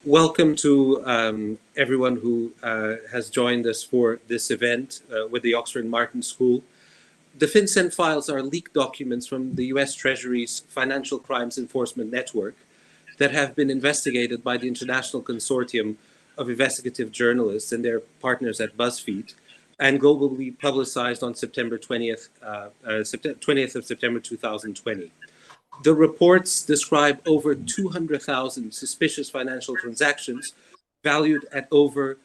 Welcome to everyone who has joined us for this event with the Oxford Martin School. The FinCEN Files are leaked documents from the US Treasury's Financial Crimes Enforcement Network that have been investigated by the International Consortium of Investigative Journalists and their partners at BuzzFeed, and globally publicized on September 20th, 20th of September 2020. The reports describe over 200,000 suspicious financial transactions valued at over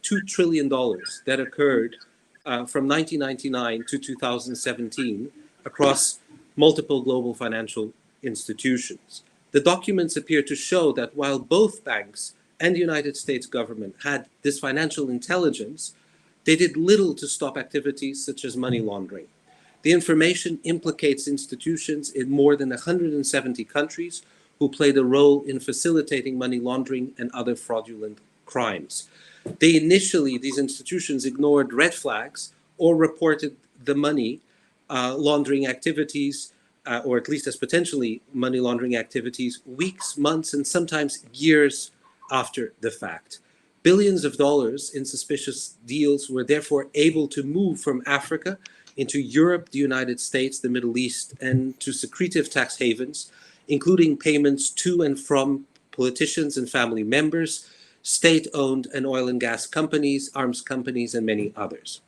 $2 trillion that occurred from 1999 to 2017 across multiple global financial institutions. The documents appear to show that while both banks and the United States government had this financial intelligence, they did little to stop activities such as money laundering. The information implicates institutions in more than 170 countries who played a role in facilitating money laundering and other fraudulent crimes. These institutions ignored red flags or reported the money laundering activities, or at least as potentially money laundering activities, weeks, months, and sometimes years after the fact. Billions of dollars in suspicious deals were therefore able to move from Africa into Europe, the United States, the Middle East, and to secretive tax havens, including payments to and from politicians and family members, state-owned and oil and gas companies, arms companies, and many others.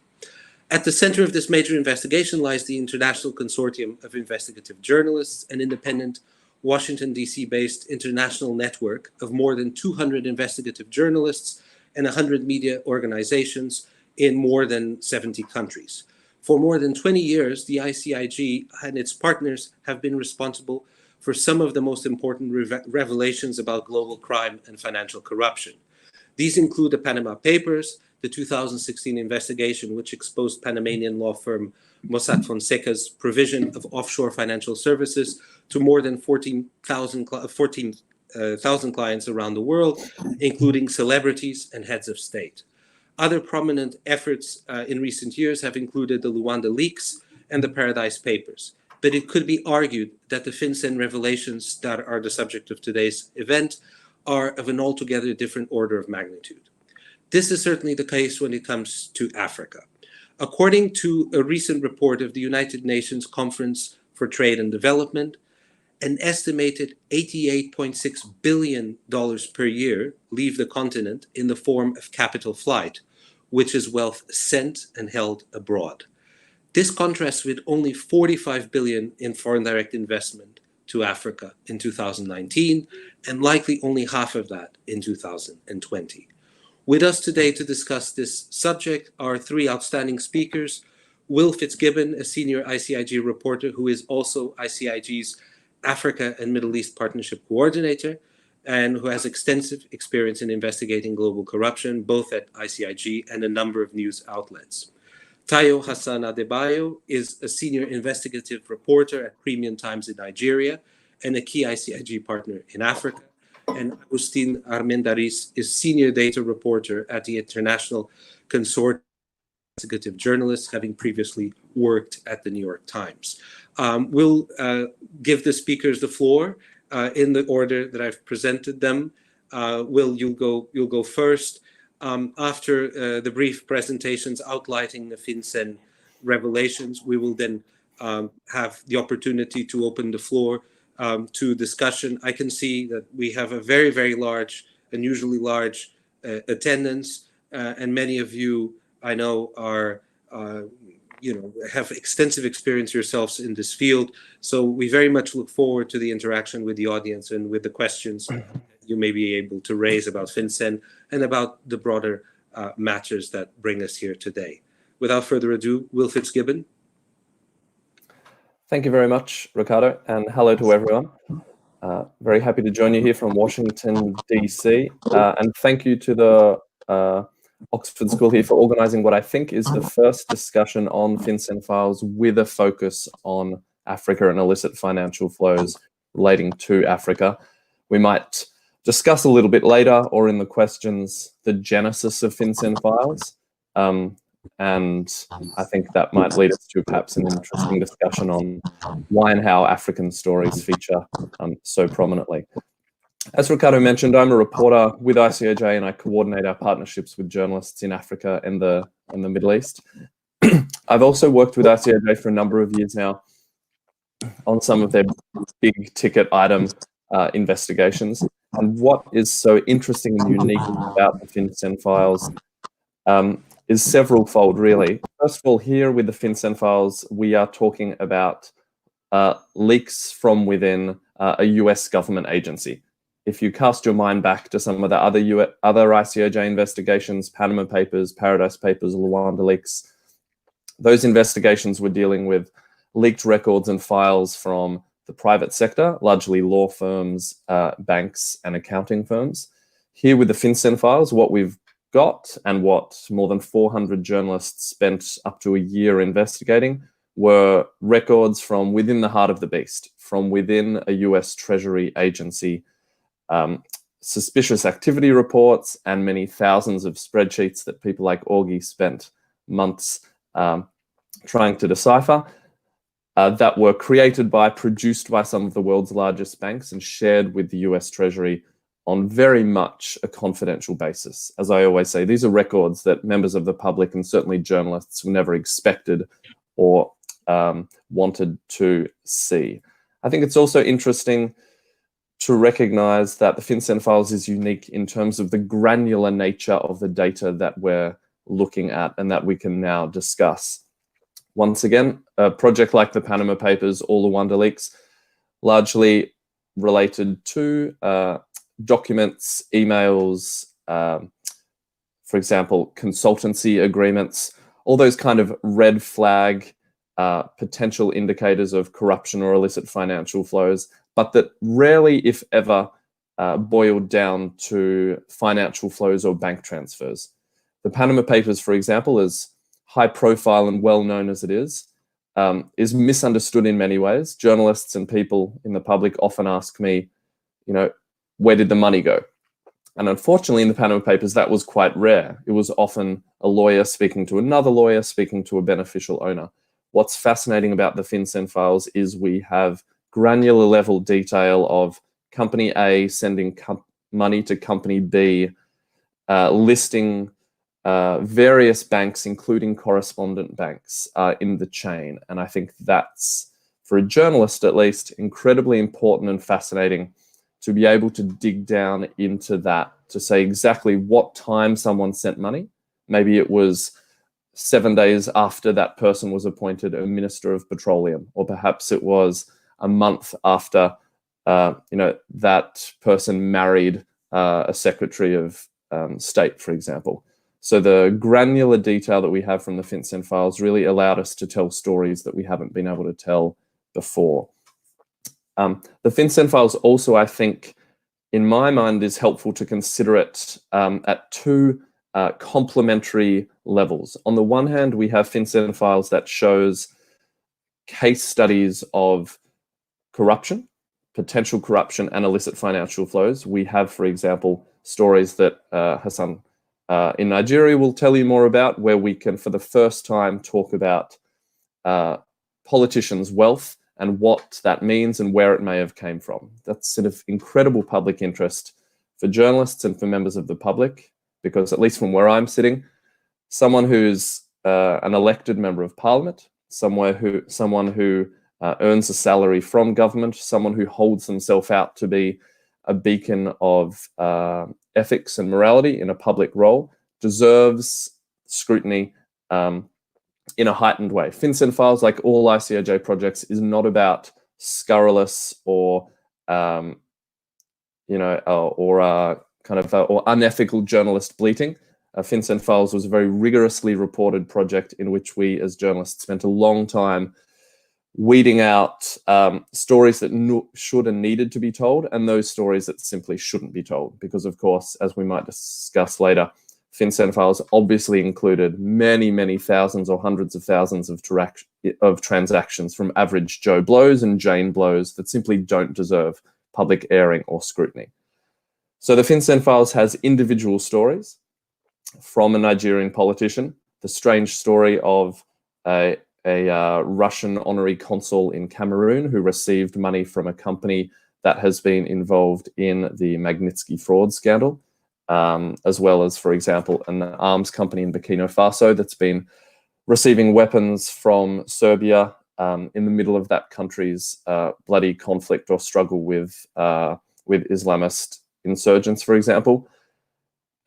At the center of this major investigation lies the International Consortium of Investigative Journalists, an independent Washington, D.C.-based international network of more than 200 investigative journalists and 100 media organizations in more than 70 countries. For more than 20 years, the ICIJ and its partners have been responsible for some of the most important revelations about global crime and financial corruption. These include the Panama Papers, the 2016 investigation which exposed Panamanian law firm Mossack Fonseca's provision of offshore financial services to more than 14,000 clients around the world, including celebrities and heads of state. Other prominent efforts in recent years have included the Luanda leaks and the Paradise Papers. But it could be argued that the FinCEN revelations that are the subject of today's event are of an altogether different order of magnitude. This is certainly the case when it comes to Africa. According to a recent report of the United Nations Conference for Trade and Development, an estimated $88.6 billion per year leave the continent in the form of capital flight, which is wealth sent and held abroad. This contrasts with only $45 billion in foreign direct investment to Africa in 2019, and likely only half of that in 2020. With us today to discuss this subject are three outstanding speakers: Will Fitzgibbon, a senior ICIJ reporter who is also ICIJ's Africa and Middle East Partnership Coordinator, and who has extensive experience in investigating global corruption, both at ICIJ and a number of news outlets. Taiwo Hassan Adebayo is a senior investigative reporter at Premium Times in Nigeria and a key ICIJ partner in Africa. And Augustin Armendariz is senior data reporter at the International Consortium of Investigative Journalists, having previously worked at the New York Times. We'll give the speakers the floor in the order that I've presented them. Will, you'll go first. After the brief presentations outlining the FinCEN revelations, we will then have the opportunity to open the floor to discussion. I can see that we have a very, very large, unusually large attendance, and many of you I know are have extensive experience yourselves in this field. So we very much look forward to the interaction with the audience and with the questions you may be able to raise about FinCEN and about the broader matters that bring us here today. Without further ado, Will Fitzgibbon. Thank you very much, Ricardo, and hello to everyone. Very happy to join you here from Washington, D.C. And thank you to the Oxford School here for organizing what I think is the first discussion on FinCEN Files with a focus on Africa and illicit financial flows relating to Africa. We might discuss a little bit later or in the questions the genesis of FinCEN Files. And I think that might lead us to perhaps an interesting discussion on why and how African stories feature so prominently. As Ricardo mentioned, I'm a reporter with ICAJ, and I coordinate our partnerships with journalists in Africa and the Middle East. I've also worked with ICAJ for a number of years now on some of their big ticket item investigations. And what is so interesting and unique about the FinCEN Files is several-fold, really. First of all, here with the FinCEN Files, we are talking about leaks from within a US government agency. If you cast your mind back to some of the other ICAJ investigations, Panama Papers, Paradise Papers, Luanda leaks, those investigations were dealing with leaked records and files from the private sector, largely law firms, banks, and accounting firms. Here with the FinCEN Files, what we've got and what more than 400 journalists spent up to a year investigating were records from within the heart of the beast, from within a US Treasury agency, suspicious activity reports, and many thousands of spreadsheets that people like Augie spent months trying to decipher, that were created by, produced by some of the world's largest banks and shared with the US Treasury on very much a confidential basis. As I always say, these are records that members of the public and certainly journalists were never expected or wanted to see. I think it's also interesting to recognize that the FinCEN Files is unique in terms of the granular nature of the data that we're looking at and that we can now discuss. Once again, a project like the Panama Papers or the Luanda leaks, largely related to documents, emails, for example, consultancy agreements, all those kind of red flag potential indicators of corruption or illicit financial flows, but that rarely, if ever, boiled down to financial flows or bank transfers. The Panama Papers, for example, as high profile and well known as it is misunderstood in many ways. Journalists and people in the public often ask me, where did the money go? And unfortunately, in the Panama Papers, that was quite rare. It was often a lawyer speaking to another lawyer, speaking to a beneficial owner. What's fascinating about the FinCEN Files is we have granular level detail of company A sending money to company B, listing various banks, including correspondent banks, in the chain. And I think that's, for a journalist at least, incredibly important and fascinating to be able to dig down into that, to say exactly what time someone sent money. Maybe it was 7 days after that person was appointed a Minister of Petroleum, or perhaps it was a month after that person married a Secretary of State, for example. So the granular detail that we have from the FinCEN Files really allowed us to tell stories that we haven't been able to tell before. The FinCEN Files also, I think, in my mind, is helpful to consider it at two complementary levels. On the one hand, we have FinCEN Files that shows case studies of corruption, potential corruption, and illicit financial flows. We have, for example, stories that Hassan in Nigeria will tell you more about, where we can, for the first time, talk about politicians' wealth and what that means and where it may have came from. That's sort of incredible public interest for journalists and for members of the public, because at least from where I'm sitting, someone who's an elected member of parliament, someone who earns a salary from government, someone who holds themselves out to be a beacon of ethics and morality in a public role, deserves scrutiny in a heightened way. FinCEN Files, like all ICAJ projects, is not about scurrilous or unethical journalist bleating. FinCEN Files was a very rigorously reported project in which we, as journalists, spent a long time weeding out stories that should and needed to be told, and those stories that simply shouldn't be told. Because, of course, as we might discuss later, FinCEN Files obviously included many, many thousands or hundreds of thousands of transactions from average Joe Blows and Jane Blows that simply don't deserve public airing or scrutiny. So the FinCEN Files has individual stories from a Nigerian politician, the strange story of a Russian honorary consul in Cameroon who received money from a company that has been involved in the Magnitsky fraud scandal, as well as, for example, an arms company in Burkina Faso that's been receiving weapons from Serbia in the middle of that country's bloody conflict or struggle with Islamist insurgents, for example.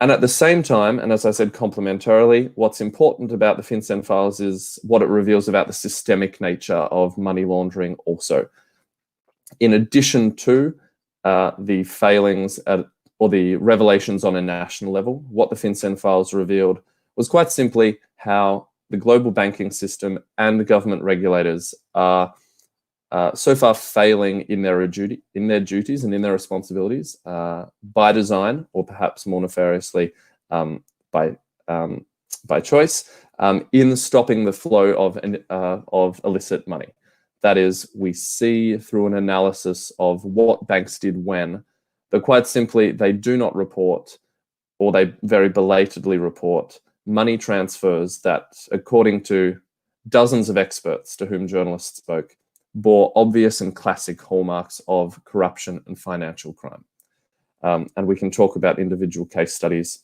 And at the same time, and as I said complementarily, what's important about the FinCEN Files is what it reveals about the systemic nature of money laundering also. In addition to the failings or the revelations on a national level, what the FinCEN Files revealed was quite simply how the global banking system and the government regulators are so far failing in their duties and in their responsibilities by design, or perhaps more nefariously by choice, in stopping the flow of illicit money. That is, we see through an analysis of what banks did when, that quite simply they do not report, or they very belatedly report, money transfers that, according to dozens of experts to whom journalists spoke, bore obvious and classic hallmarks of corruption and financial crime. And we can talk about individual case studies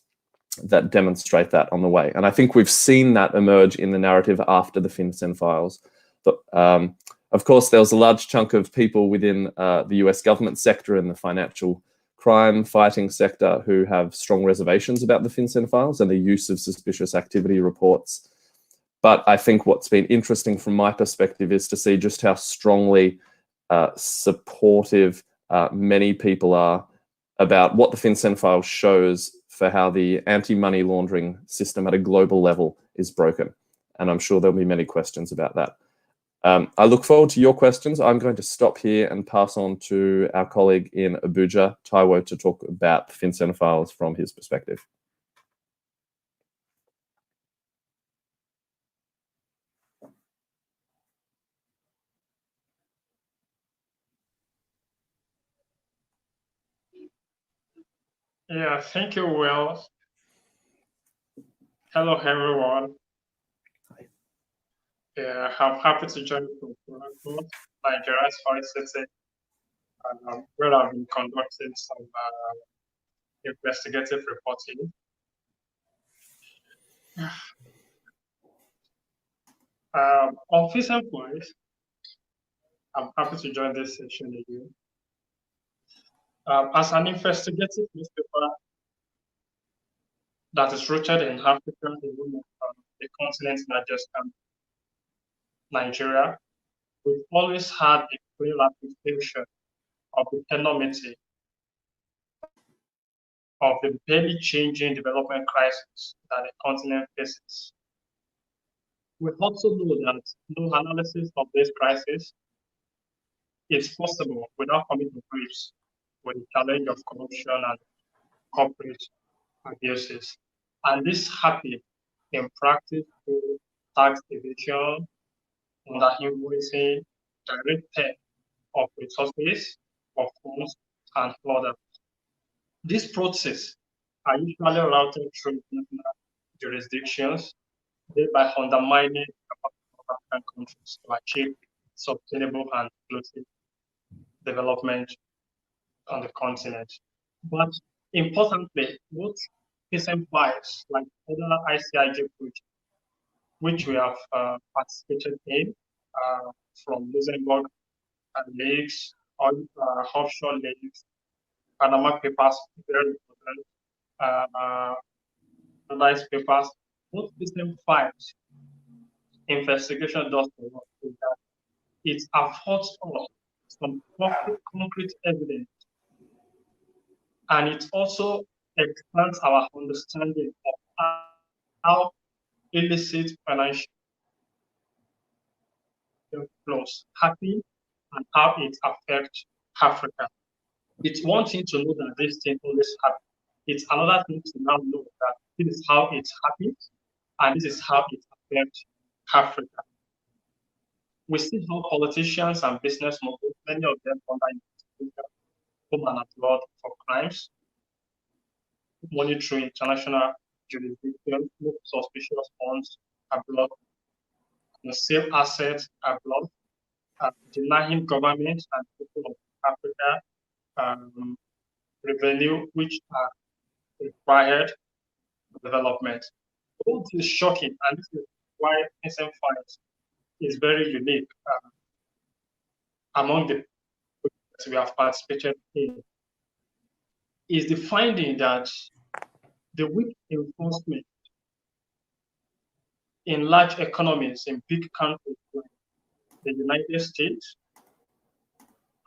that demonstrate that on the way. And I think we've seen that emerge in the narrative after the FinCEN Files. But, of course, there was a large chunk of people within the US government sector and the financial crime fighting sector who have strong reservations about the FinCEN Files and the use of suspicious activity reports. But I think what's been interesting from my perspective is to see just how strongly supportive many people are about what the FinCEN Files shows for how the anti-money laundering system at a global level is broken. And I'm sure there'll be many questions about that. I look forward to your questions. I'm going to stop here and pass on to our colleague in Abuja, Taiwo, to talk about the FinCEN Files from his perspective. Yeah, thank you, Will. Hello, everyone. Yeah, I'm happy to join you from Nigeria's Files City, where I've been conducting some investigative reporting. On FinCEN Files, I'm happy to join this session again. As an investigative newspaper that is rooted in Africa, the continent, not just Nigeria, we've always had a clear appreciation of the enormity of the barely changing development crisis that the continent faces. We also know that no analysis of this crisis is possible without coming to grips with the challenge of corruption and corporate abuses. And this happened in practice through tax evasion, under invoicing, direct theft of resources, of funds, and others. These processes are usually routed through international jurisdictions, thereby undermining the capacity of African countries to achieve sustainable and inclusive development on the continent. But importantly, both FinCEN Files, like other ICIJ projects, which we have participated in, from Luxembourg leaks, or offshore leaks, Panama Papers, very important, analyzed papers, both FinCEN Files investigation does the work is that it affords us some concrete evidence, and it also expands our understanding of how illicit financial flows happen and how it affects Africa. It's one thing to know that this thing always happens. It's another thing to now know that this is how it happens and this is how it affects Africa. We see how politicians and business moguls, many of them under investigation, home and abroad for crimes, money through international jurisdictions, move suspicious funds abroad, save assets abroad, denying government and people of Africa revenue which are required for development. What is shocking, and this is why FinCEN Files is very unique among the projects we have participated in, is the finding that the weak enforcement in large economies, in big countries like the United States,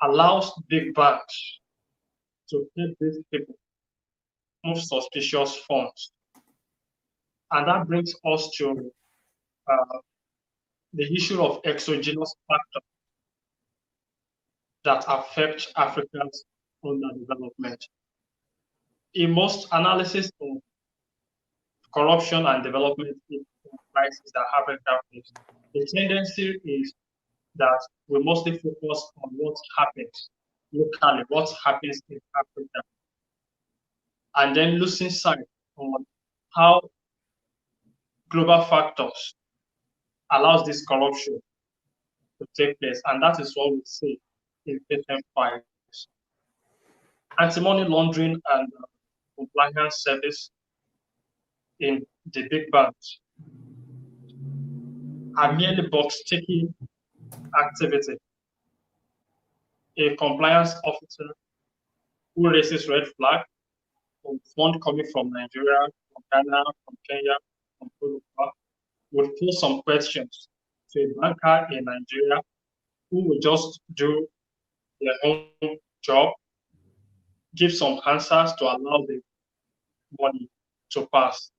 allows big banks to help these people move suspicious funds. And that brings us to the issue of exogenous factors that affect Africa's underdevelopment. In most analysis of corruption and development crises that Africa faces, the tendency is that we mostly focus on what happens locally, what happens in Africa, and then losing sight on how global factors allows this corruption to take place. And that is what we see in FinCEN Files. Anti-money laundering and compliance service in the big banks are merely box-ticking activity. A compliance officer who raises red flag on fund coming from Nigeria, from Ghana, from Kenya, from Portugal, would pose some questions to a banker in Nigeria who will just do their own job, give some answers to allow the money to pass.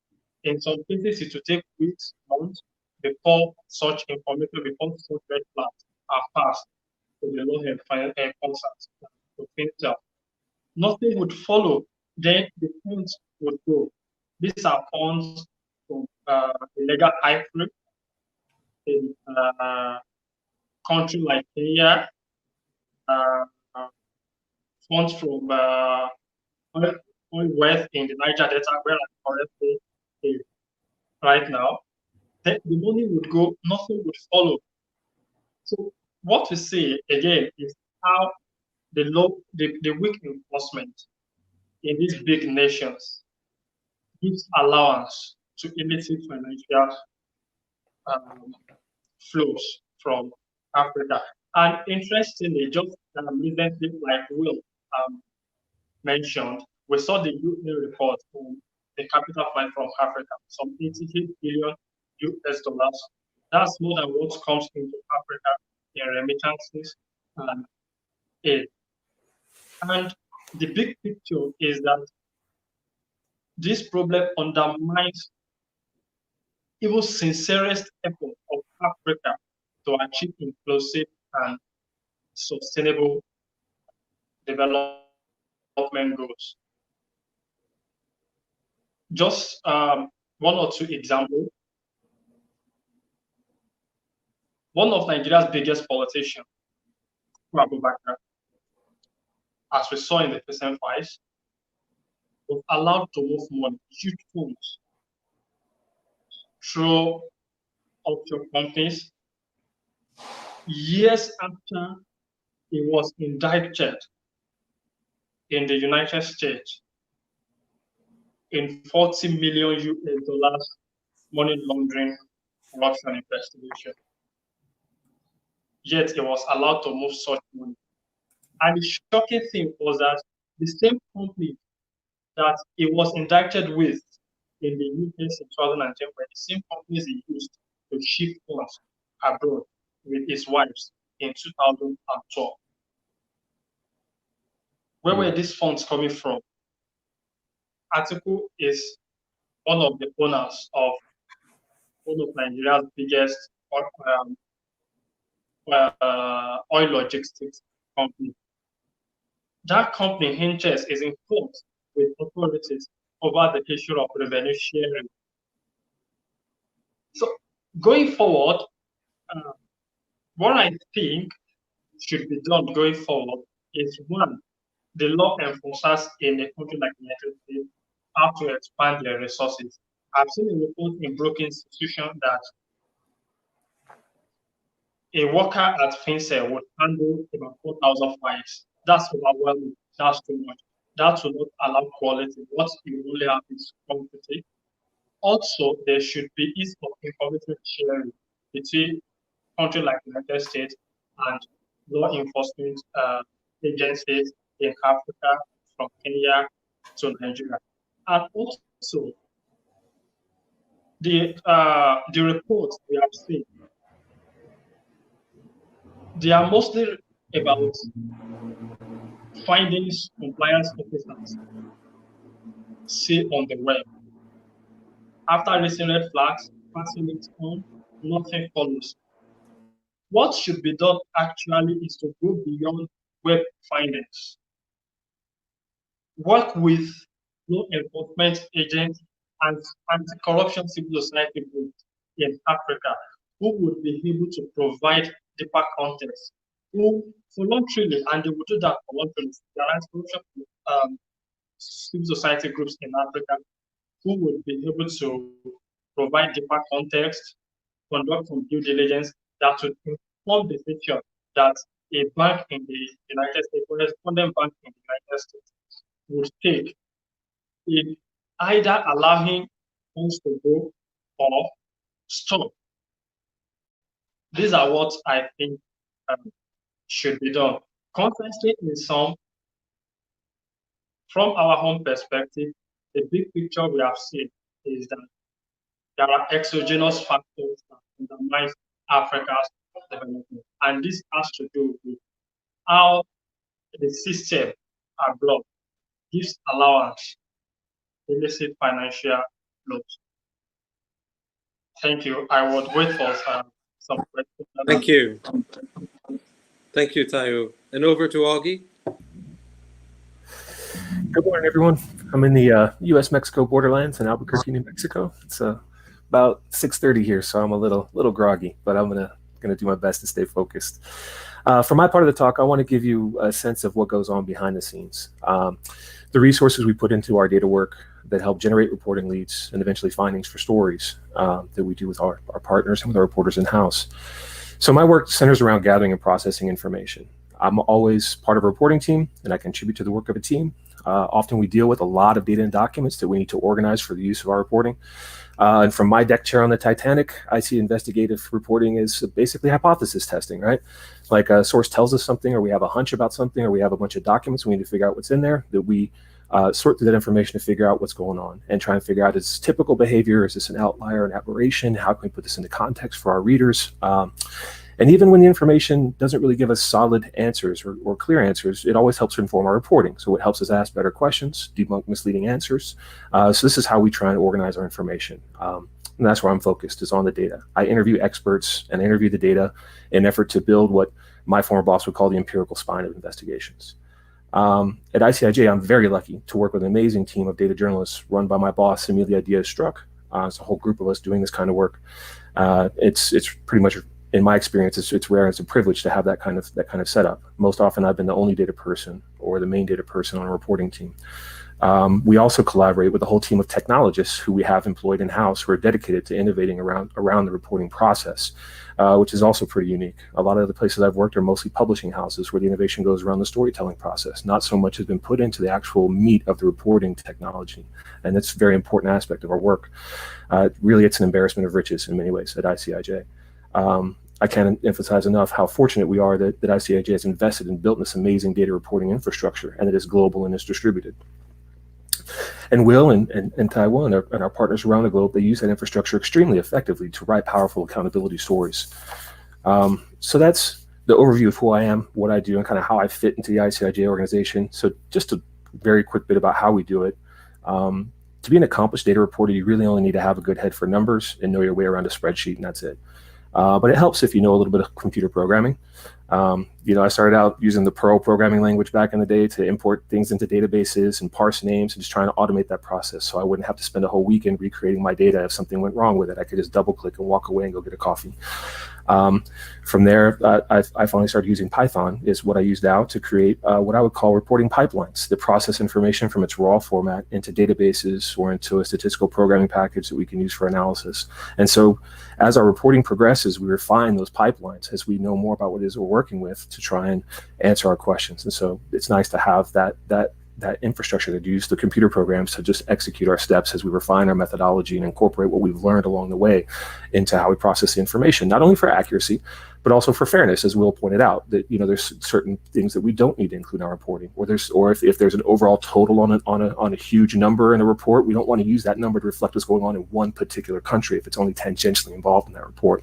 In some cases, it will take weeks, months before such information, before such red flags are passed to the law enforcement, to FinCEN. Nothing would follow. Then the funds would go. These are funds from illegal ivory in country like Kenya, funds from oil wealth in the Niger Delta, where I'm currently right now. Then the money would go, nothing would follow. So what we see again is how the weak enforcement in these big nations gives allowance to illicit financial flows from Africa. And interestingly, just recently, like Will mentioned, we saw the UN report on the capital flight from Africa, some 88 billion US dollars. That's more than what comes into Africa in remittances and aid. And the big picture is that this problem undermines even sincerest effort of Africa to achieve inclusive and sustainable development goals. Just one or two examples. One of Nigeria's biggest politicians, Abubakar, as we saw in the FinCEN Files, was allowed to move money, huge funds, through offshore companies years after he was indicted in the United States in $40 million US money laundering corruption investigation. Yet he was allowed to move such money. And the shocking thing was that the same company that he was indicted with in the UK in 2010 were the same companies he used to shift funds abroad with his wives in 2012. Where were these funds coming from? Atiku is one of the owners of one of Nigeria's biggest oil logistics company. That company, Hinges, is in court with authorities over the issue of revenue sharing. So going forward, what I think should be done going forward is, one, the law enforcers in a country like the United States have to expand their resources. I've seen a report in Brookings Institution that a worker at FinCEN would handle about 4,000 files. That's overwhelming. That's too much. That will not allow quality. What you only have is quantity. Also, there should be ease of information sharing between countries like the United States and law enforcement agencies in Africa, from Kenya to Nigeria. And also, the reports we have seen, they are mostly about findings compliance officers see on the web. After raising red flags, passing it on, nothing follows. What should be done actually is to go beyond web findings. Work with law enforcement agents and anti-corruption civil society groups in Africa who would be able to provide deeper context, who voluntarily, and they will do that voluntarily, there are anti-corruption civil society groups in Africa who would be able to provide deeper context, conduct some due diligence that would inform the decision that a bank in the United States, or a correspondent bank in the United States, would take in either allowing funds to go or stop. These are what I think should be done. Conversely, in some, from our home perspective, the big picture we have seen is that there are exogenous factors that undermine Africa's development. And this has to do with how the system abroad gives allowance to illicit financial flows. Thank you. I would wait for some questions. Thank you. Thank you, Taiwo. And over to Augie. Good morning, everyone. I'm in the U.S.-Mexico borderlands in Albuquerque, New Mexico. It's about 6:30 here, so I'm a little groggy, but I'm gonna do my best to stay focused. For my part of the talk, I want to give you a sense of what goes on behind the scenes. The resources we put into our data work that help generate reporting leads and eventually findings for stories that we do with our partners and with our reporters in-house. So my work centers around gathering and processing information. I'm always part of a reporting team, and I contribute to the work of a team. Often we deal with a lot of data and documents that we need to organize for the use of our reporting. And from my deck chair on the Titanic, I see investigative reporting as basically hypothesis testing, right? Like a source tells us something, or we have a hunch about something, or we have a bunch of documents, we need to figure out what's in there, that we sort through that information to figure out what's going on and try and figure out, is this typical behavior? Is this an outlier, an aberration? How can we put this into context for our readers? And even when the information doesn't really give us solid answers or clear answers, it always helps to inform our reporting. So it helps us ask better questions, debunk misleading answers. So this is how we try and organize our information. And that's where I'm focused, is on the data. I interview experts and interview the data in an effort to build what my former boss would call the empirical spine of investigations. At ICIJ, I'm very lucky to work with an amazing team of data journalists run by my boss, Emilia Diaz-Struck. It's a whole group of us doing this kind of work. It's pretty much, in my experience, it's rare. It's a privilege to have that kind of setup. Most often, I've been the only data person or the main data person on a reporting team. We also collaborate with a whole team of technologists who we have employed in-house who are dedicated to innovating around the reporting process, which is also pretty unique. A lot of the places I've worked are mostly publishing houses where the innovation goes around the storytelling process. Not so much has been put into the actual meat of the reporting technology. And that's a very important aspect of our work. Really, it's an embarrassment of riches in many ways at ICIJ. I can't emphasize enough how fortunate we are that ICIJ has invested and built this amazing data reporting infrastructure, and it is global and is distributed. And Will and Taiwo and our partners around the globe, they use that infrastructure extremely effectively to write powerful accountability stories. So that's the overview of who I am, what I do, and kind of how I fit into the ICIJ organization. So just a very quick bit about how we do it. To be an accomplished data reporter, you really only need to have a good head for numbers and know your way around a spreadsheet, and that's it. But it helps if you know a little bit of computer programming. I started out using the Perl programming language back in the day to import things into databases and parse names and just trying to automate that process so I wouldn't have to spend a whole weekend recreating my data if something went wrong with it. I could just double click and walk away and go get a coffee. From there, I finally started using Python, is what I use now to create what I would call reporting pipelines that process information from its raw format into databases or into a statistical programming package that we can use for analysis. And so as our reporting progresses, we refine those pipelines as we know more about what it is we're working with to try and answer our questions. And so it's nice to have that infrastructure to use the computer programs to just execute our steps as we refine our methodology and incorporate what we've learned along the way into how we process the information, not only for accuracy, but also for fairness, as Will pointed out, that there's certain things that we don't need to include in our reporting, or if there's an overall total on a huge number in a report, we don't want to use that number to reflect what's going on in one particular country if it's only tangentially involved in that report.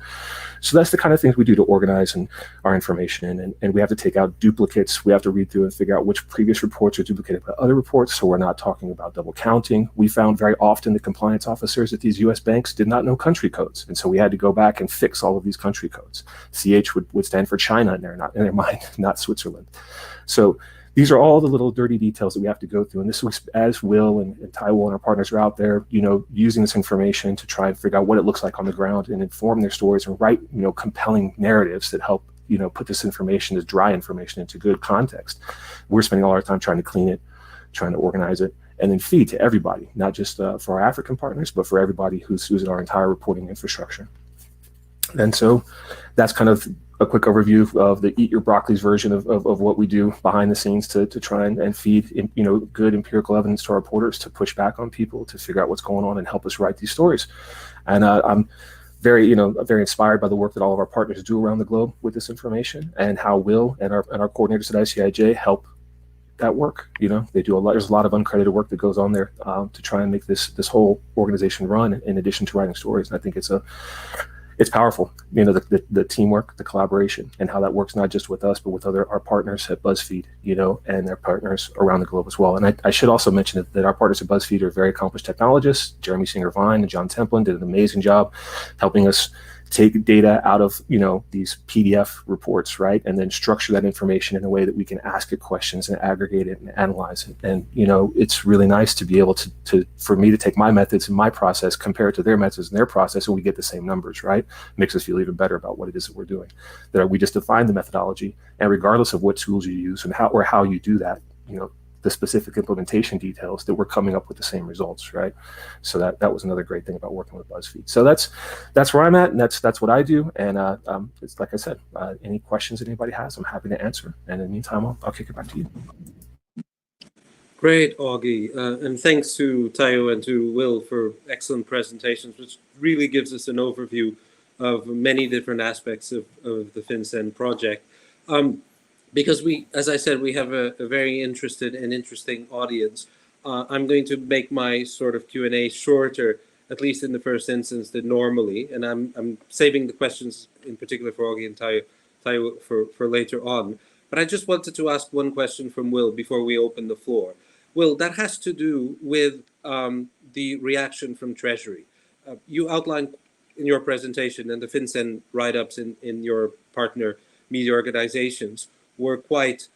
So that's the kind of things we do to organize our information, and we have to take out duplicates. We have to read through and figure out which previous reports are duplicated by other reports, so we're not talking about double counting. We found very often the compliance officers at these US banks did not know country codes, and so we had to go back and fix all of these country codes. CH would stand for China in their mind, not Switzerland. So these are all the little dirty details that we have to go through. And this was as Will and Taiwo and our partners are out there, using this information to try and figure out what it looks like on the ground and inform their stories and write, compelling narratives that help, put this information, this dry information, into good context. We're spending all our time trying to clean it, trying to organize it, and then feed to everybody, not just for our African partners, but for everybody who's in our entire reporting infrastructure. And so that's kind of a quick overview of the Eat Your Broccoli's version of what we do behind the scenes to try and feed good empirical evidence to our reporters, to push back on people, to figure out what's going on and help us write these stories. And I'm very inspired by the work that all of our partners do around the globe with this information, and how Will and our coordinators at ICIJ help that work. They do a lot. There's a lot of uncredited work that goes on there to try and make this whole organization run, in addition to writing stories. And I think it's powerful, the teamwork, the collaboration, and how that works not just with us, but with our partners at BuzzFeed, and their partners around the globe as well. And I should also mention that our partners at BuzzFeed are very accomplished technologists. Jeremy Singer-Vine and John Templin did an amazing job helping us take data out of these PDF reports, right, and then structure that information in a way that we can ask it questions and aggregate it and analyze it. And it's really nice to be able for me to take my methods and my process, compare it to their methods and their process, and we get the same numbers, right? Makes us feel even better about what it is that we're doing. That we just define the methodology, and regardless of what tools you use and how you do that, the specific implementation details, that we're coming up with the same results, right? So that was another great thing about working with BuzzFeed. So that's where I'm at, and that's what I do. And it's like I said, any questions that anybody has, I'm happy to answer. And in the meantime, I'll kick it back to you. Great, Augie, and thanks to Taiwo and to Will for excellent presentations, which really gives us an overview of many different aspects of the FinCEN project. Because as I said, we have a very interested and interesting audience. I'm going to make my sort of Q&A shorter, at least in the first instance, than normally, and I'm saving the questions in particular for Augie and Taiwo for later on. But I just wanted to ask one question from Will before we open the floor. Will, that has to do with the reaction from Treasury. You outlined in your presentation, and the FinCEN write-ups in your partner media organizations were quite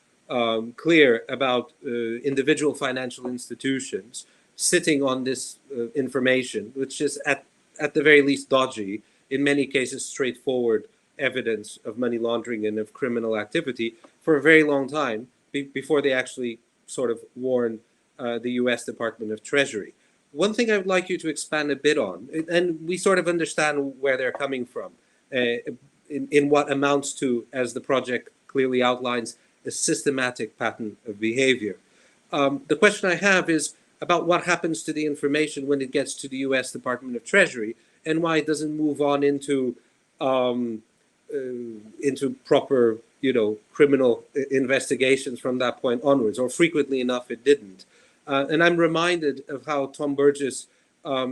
clear about individual financial institutions sitting on this information, which is at the very least dodgy, in many cases straightforward evidence of money laundering and of criminal activity for a very long time before they actually sort of warn the US Department of Treasury. One thing I would like you to expand a bit on, and we sort of understand where they're coming from, in what amounts to, as the project clearly outlines, a systematic pattern of behavior. The question I have is about what happens to the information when it gets to the US Department of Treasury, and why it doesn't move on into proper, criminal investigations from that point onwards, or frequently enough it didn't. And I'm reminded of how Tom Burgess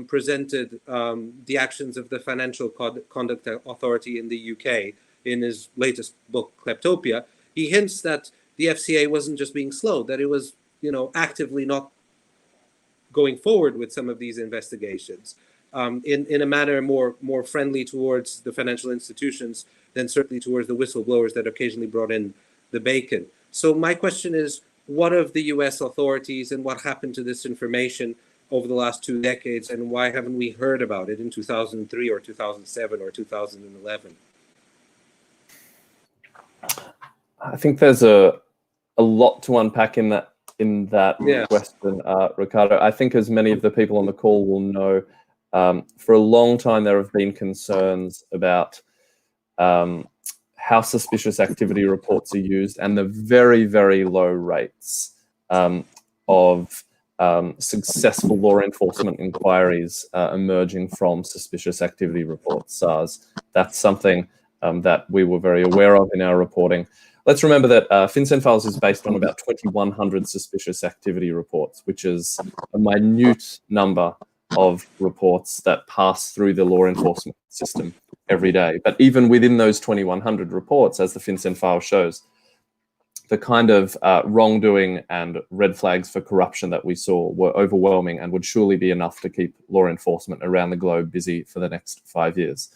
presented the actions of the Financial Conduct Authority in the UK in his latest book, Kleptopia. He hints that the FCA wasn't just being slow, that it was, actively not going forward with some of these investigations in a manner more friendly towards the financial institutions than certainly towards the whistleblowers that occasionally brought in the bacon. So my question is, what of the US authorities, and what happened to this information over the last 2 decades, and why haven't we heard about it in 2003 or 2007 or 2011? I think there's a lot to unpack in that Yeah. question, Ricardo. I think, as many of the people on the call will know, for a long time there have been concerns about how suspicious activity reports are used and the very, very low rates of successful law enforcement inquiries emerging from suspicious activity reports, SARS. That's something that we were very aware of in our reporting. Let's remember that FinCEN Files is based on about 2,100 suspicious activity reports, which is a minute number of reports that pass through the law enforcement system every day. But even within those 2,100 reports, as the FinCEN File shows, the kind of wrongdoing and red flags for corruption that we saw were overwhelming and would surely be enough to keep law enforcement around the globe busy for the next 5 years.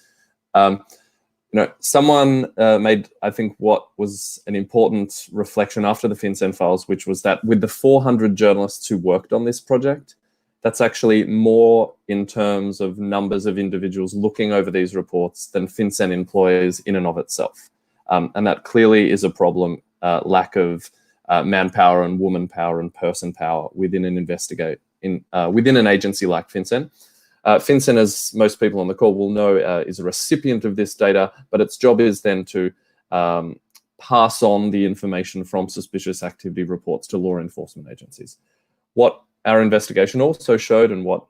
Someone made, I think, what was an important reflection after the FinCEN Files, which was that with the 400 journalists who worked on this project, that's actually more in terms of numbers of individuals looking over these reports than FinCEN employs in and of itself. And that clearly is a problem, lack of manpower and woman power and person power within an within an agency like FinCEN. FinCEN, as most people on the call will know, is a recipient of this data, but its job is then to pass on the information from suspicious activity reports to law enforcement agencies. What our investigation also showed, and what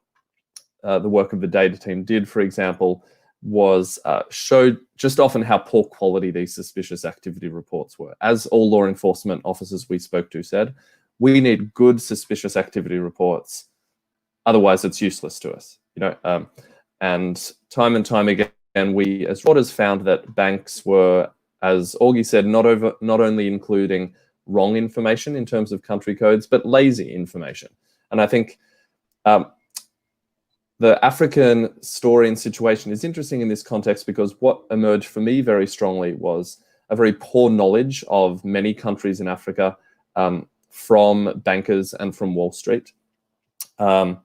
the work of the data team did, for example, was showed just often how poor quality these suspicious activity reports were. As all law enforcement officers we spoke to said, we need good suspicious activity reports, otherwise it's useless to us. And time again, we as reporters found that banks were, as Augie said, not only including wrong information in terms of country codes, but lazy information. And I think the African story and situation is interesting in this context, because what emerged for me very strongly was a very poor knowledge of many countries in Africa from bankers and from Wall Street. On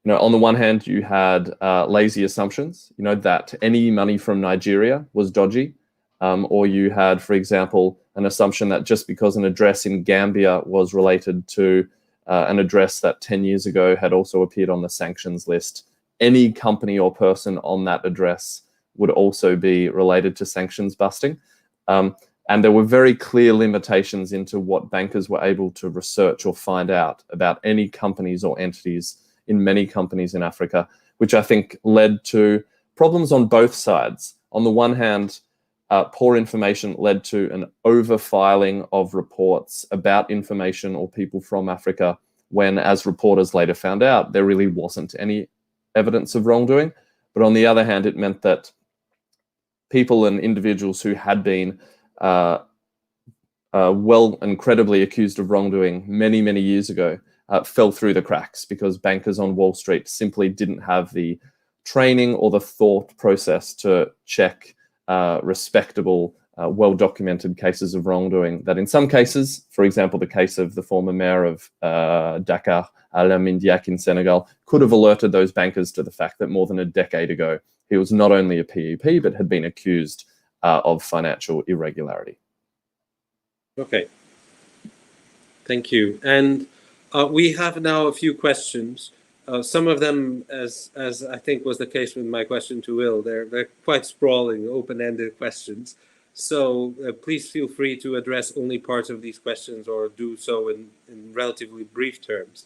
the one hand, you had lazy assumptions, that any money from Nigeria was dodgy, or you had, for example, an assumption that just because an address in Gambia was related to an address that 10 years ago had also appeared on the sanctions list, any company or person on that address would also be related to sanctions busting. And there were very clear limitations into what bankers were able to research or find out about any companies or entities in many companies in Africa, which I think led to problems on both sides. On the one hand, poor information led to an over-filing of reports about information or people from Africa, when, as reporters later found out, there really wasn't any evidence of wrongdoing. But on the other hand, it meant that people and individuals who had been well and credibly accused of wrongdoing many, many years ago fell through the cracks, because bankers on Wall Street simply didn't have the training or the thought process to check respectable, well-documented cases of wrongdoing that in some cases, for example, the case of the former mayor of Dakar, Alamin Diak in Senegal, could have alerted those bankers to the fact that more than a decade ago, he was not only a PEP, but had been accused of financial irregularity. Okay. Thank you. And we have now a few questions. Some of them, as I think was the case with my question to Will, they're quite sprawling, open-ended questions. So please feel free to address only parts of these questions, or do so in relatively brief terms.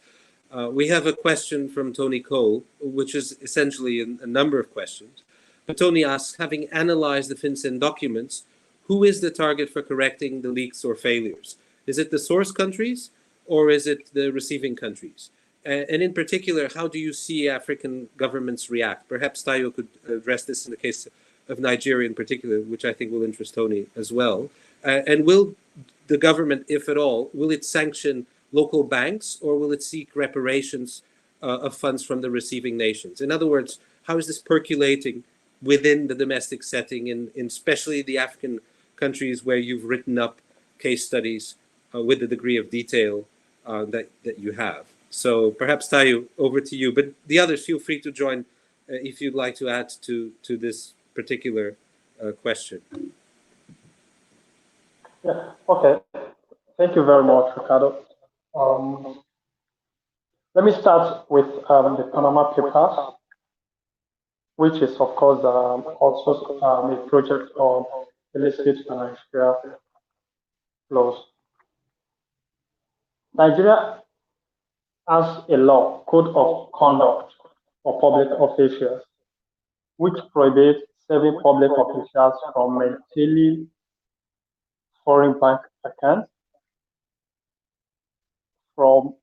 We have a question from Tony Cole, which is essentially a number of questions. But Tony asks, having analyzed the FinCEN documents, who is the target for correcting the leaks or failures? Is it the source countries, or is it the receiving countries? And in particular, how do you see African governments react? Perhaps Taiwo could address this in the case of Nigeria in particular, which I think will interest Tony as well. And will the government, if at all, will it sanction local banks, or will it seek reparations of funds from the receiving nations? In other words, how is this percolating within the domestic setting, in especially the African countries where you've written up case studies with the degree of detail that you have? So perhaps Taiwo, over to you. But the others, feel free to join if you'd like to add to this particular question. Yeah, okay. Thank you very much, Ricardo. Let me start with the Panama Papers, which is, of course, also a project on illicit financial flows. Nigeria has a law, code of conduct for public officials, which prohibits serving public officials from maintaining foreign bank accounts, from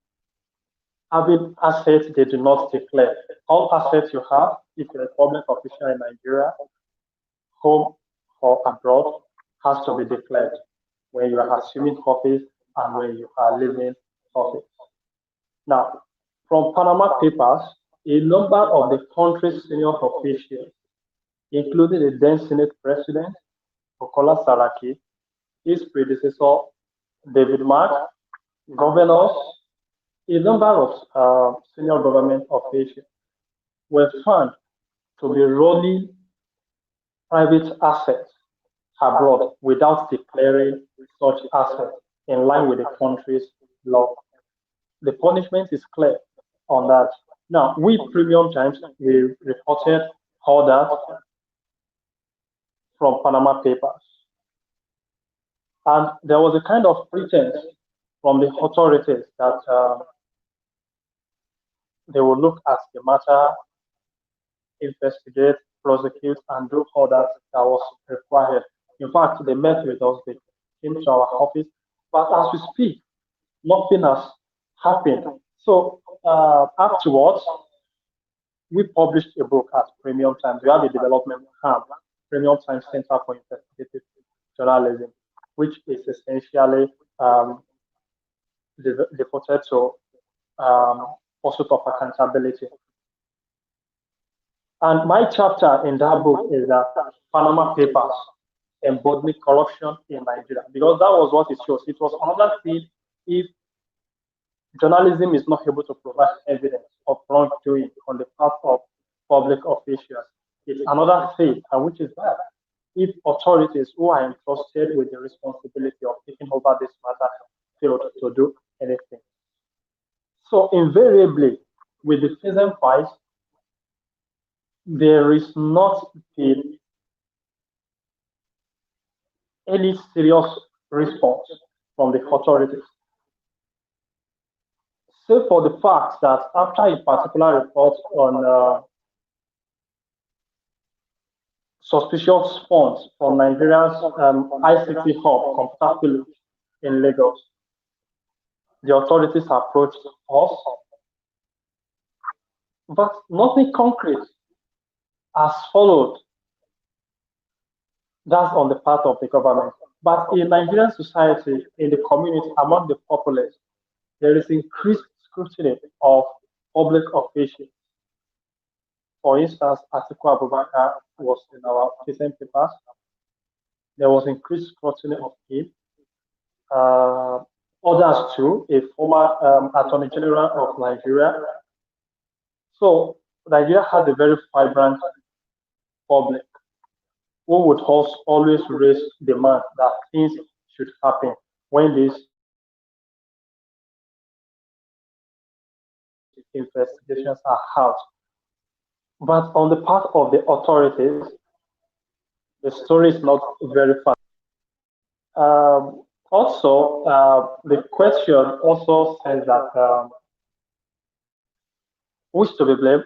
having assets they do not declare. All assets you have, if you're a public official in Nigeria, home or abroad, has to be declared when you are assuming office and when you are leaving office. Now, from Panama Papers, a number of the country's senior officials, including the then Senate President, Bukola Saraki, his predecessor, David Mark, governors, a number of senior government officials were found to be rolling private assets abroad without declaring such assets in line with the country's law. The punishment is clear on that. Now, we Premium Times, we reported all that from Panama Papers. And there was a kind of pretense from the authorities that they will look at the matter, investigate, prosecute, and do all that was required. In fact, they met with us, they came to our office, but as we speak, nothing has happened. So afterwards, we published a book at Premium Times. We have a development arm, Premium Times Center for Investigative Journalism, which is essentially devoted to pursuit of accountability. And my chapter in that book is that Panama Papers embodying corruption in Nigeria, because that was what it shows. It was another thing if journalism is not able to provide evidence of wrongdoing on the part of public officials. It's another thing, and which is that if authorities who are entrusted with the responsibility of taking over this matter fail to do anything. So invariably, with the FinCEN Files, there is not been any serious response from the authorities. Save for the fact that after a particular report on suspicious funds from Nigeria's ICT hub, Computer Village in Lagos, the authorities approached us, but nothing concrete has followed. That's on the part of the government. But in Nigerian society, in the community, among the populace, there is increased scrutiny of public officials. For instance, Atiku Abubakar was in our FinCEN Papers. There was increased scrutiny of him. Others too, a former Attorney General of Nigeria. So Nigeria has a very vibrant public who would always raise demand that things should happen when these investigations are out. But on the part of the authorities, the story is not very fun. Also, the question also says that who is to be blamed,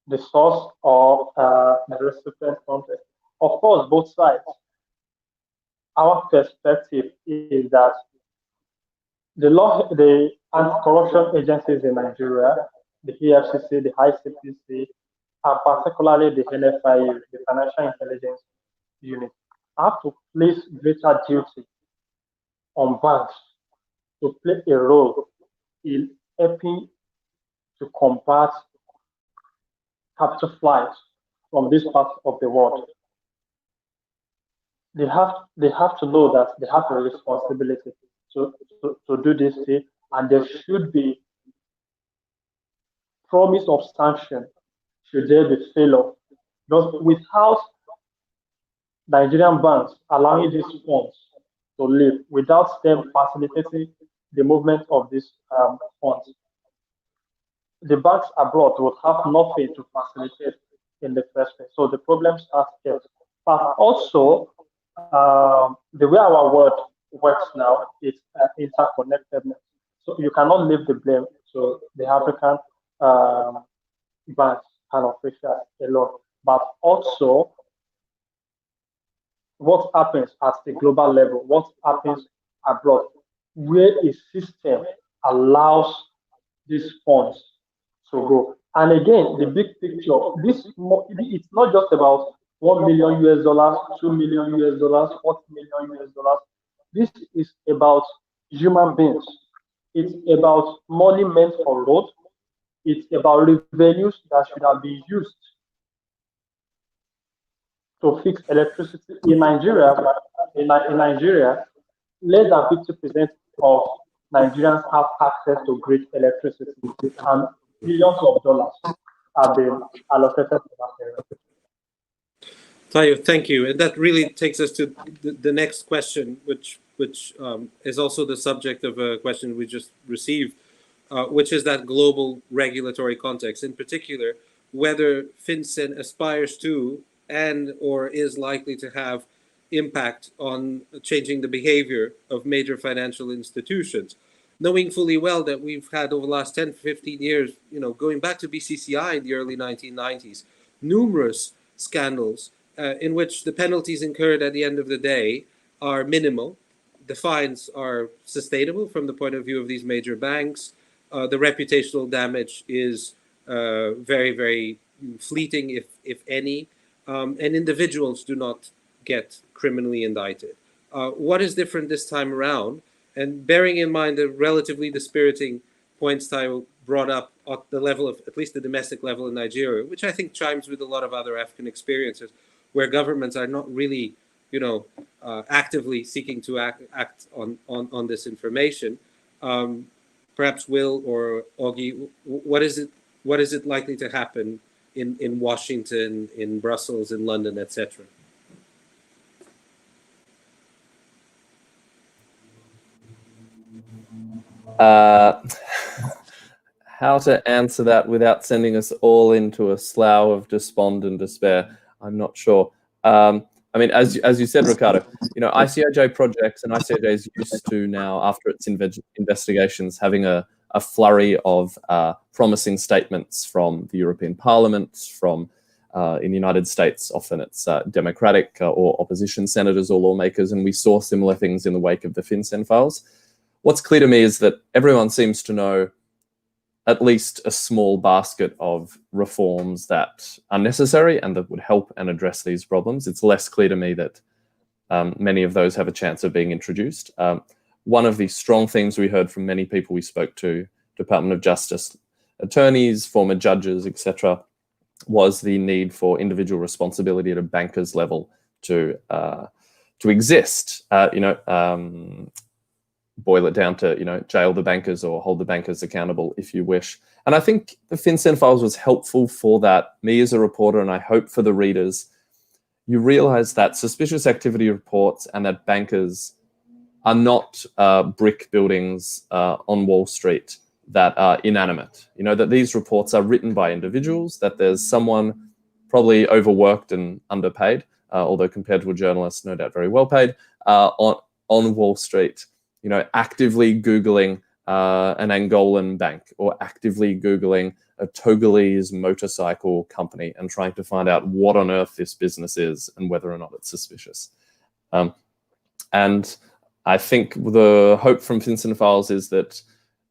the source or the recipient country? Of course, both sides. Our perspective is that the anti-corruption agencies in Nigeria, the EFCC, the ICPC, and particularly the NFIU, the Financial Intelligence Unit, have to place greater duty on banks to play a role in helping to combat capital flight from this part of the world. They have to know that they have a responsibility to do this thing, and there should be promise of sanction should there be failure. Because without Nigerian banks allowing these funds to live without them facilitating the movement of these funds. The banks abroad would have nothing to facilitate in the first place. So the problem starts there. But also, the way our world works now is interconnectedness. So you cannot leave the blame to the African banks and officials alone. But also, what happens at the global level, what happens abroad, where a system allows these funds to go. And again, the big picture, it's not just about $1 million US, $2 million US, $40 million US. This is about human beings. It's about money meant for roads. It's about revenues that should have been used to fix electricity in Nigeria. In Nigeria, less than 50% of Nigerians have access to great electricity, and billions of dollars have been allocated to that area. Taiwo, thank you. And that really takes us to the next question, which is also the subject of a question we just received, which is that global regulatory context. In particular, whether FinCEN aspires to and or is likely to have impact on changing the behavior of major financial institutions, knowing fully well that we've had over the last 10, 15 years, going back to BCCI in the early 1990s, numerous scandals in which the penalties incurred at the end of the day are minimal. The fines are sustainable from the point of view of these major banks. The reputational damage is very, very fleeting, if any, and individuals do not get criminally indicted. What is different this time around? And bearing in mind the relatively dispiriting points Taiwo brought up at the level of, at least the domestic level in Nigeria, which I think chimes with a lot of other African experiences, where governments are not really, actively seeking to act on this information. Perhaps Will or Augie, what is it likely to happen in Washington, in Brussels, in London, etc.? How to answer that without sending us all into a slough of despond and despair, I'm not sure. I mean, as you said, Ricardo, ICIJ projects and ICIJ is used to now, after its investigations, having a flurry of promising statements from the European Parliament, from in the United States, often it's Democratic or opposition senators or lawmakers, and we saw similar things in the wake of the FinCEN Files. What's clear to me is that everyone seems to know at least a small basket of reforms that are necessary and that would help and address these problems. It's less clear to me that many of those have a chance of being introduced. One of the strong themes we heard from many people we spoke to, Department of Justice attorneys, former judges, etc., was the need for individual responsibility at a banker's level to exist. Boil it down to, jail the bankers or hold the bankers accountable if you wish. And I think the FinCEN Files was helpful for that. Me as a reporter, and I hope for the readers, you realize that suspicious activity reports and that bankers are not brick buildings on Wall Street that are inanimate. That these reports are written by individuals, that there's someone probably overworked and underpaid, although compared to a journalist, no doubt very well paid, on Wall Street, actively Googling an Angolan bank or actively Googling a Togolese motorcycle company and trying to find out what on earth this business is and whether or not it's suspicious. And I think the hope from FinCEN Files is that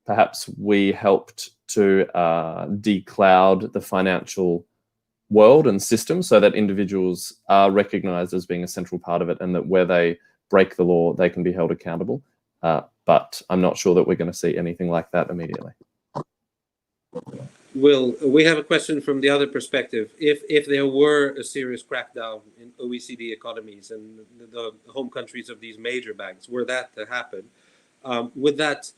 perhaps we helped to decloud the financial world and system so that individuals are recognized as being a central part of it, and that where they break the law, they can be held accountable. But I'm not sure that we're going to see anything like that immediately. Will, we have a question from the other perspective. If there were a serious crackdown in OECD economies and the home countries of these major banks, were that to happen, would that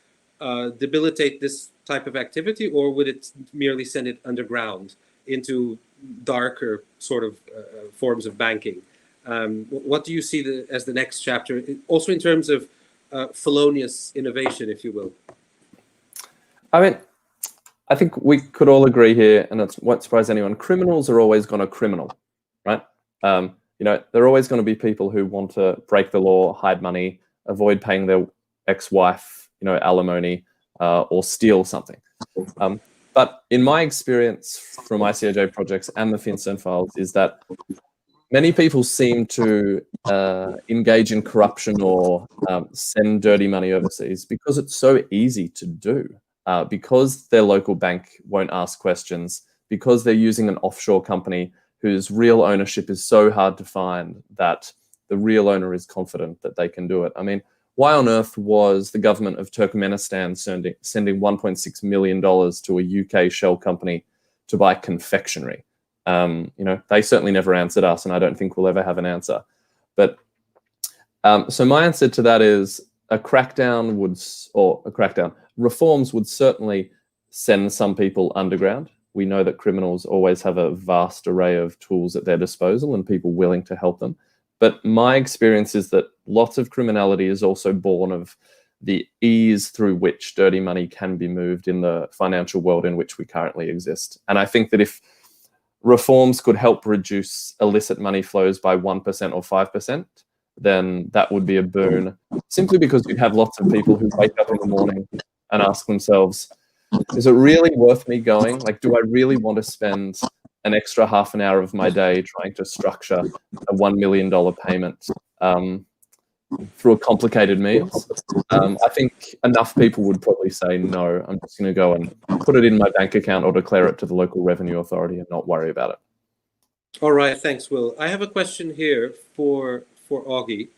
debilitate this type of activity, or would it merely send it underground into darker sort of forms of banking? What do you see as the next chapter, also in terms of felonious innovation, if you will? I mean, I think we could all agree here, and it won't surprise anyone, criminals are always going to criminal, right? You know, there are always going to be people who want to break the law, hide money, avoid paying their ex-wife, you know, alimony, or steal something. But in my experience from ICAJ projects and the FinCEN Files is that many people seem to engage in corruption or send dirty money overseas because it's so easy to do, because their local bank won't ask questions, because they're using an offshore company whose real ownership is so hard to find that the real owner is confident that they can do it. I mean, why on earth was the government of Turkmenistan sending $1.6 million to a UK shell company to buy confectionery? You know, they certainly never answered us, and I don't think we'll ever have an answer. But so my answer to that is reforms would certainly send some people underground. We know that criminals always have a vast array of tools at their disposal and people willing to help them. But my experience is that lots of criminality is also born of the ease through which dirty money can be moved in the financial world in which we currently exist. And I think that if reforms could help reduce illicit money flows by 1% or 5%, then that would be a boon, simply because you'd have lots of people who wake up in the morning and ask themselves, is it really worth me going? Like, do I really want to spend an extra half an hour of my day trying to structure a $1 million payment through a complicated means? I think enough people would probably say, no, I'm just going to go and put it in my bank account or declare it to the local revenue authority and not worry about it. All right, thanks, Will. I have a question here for Augie.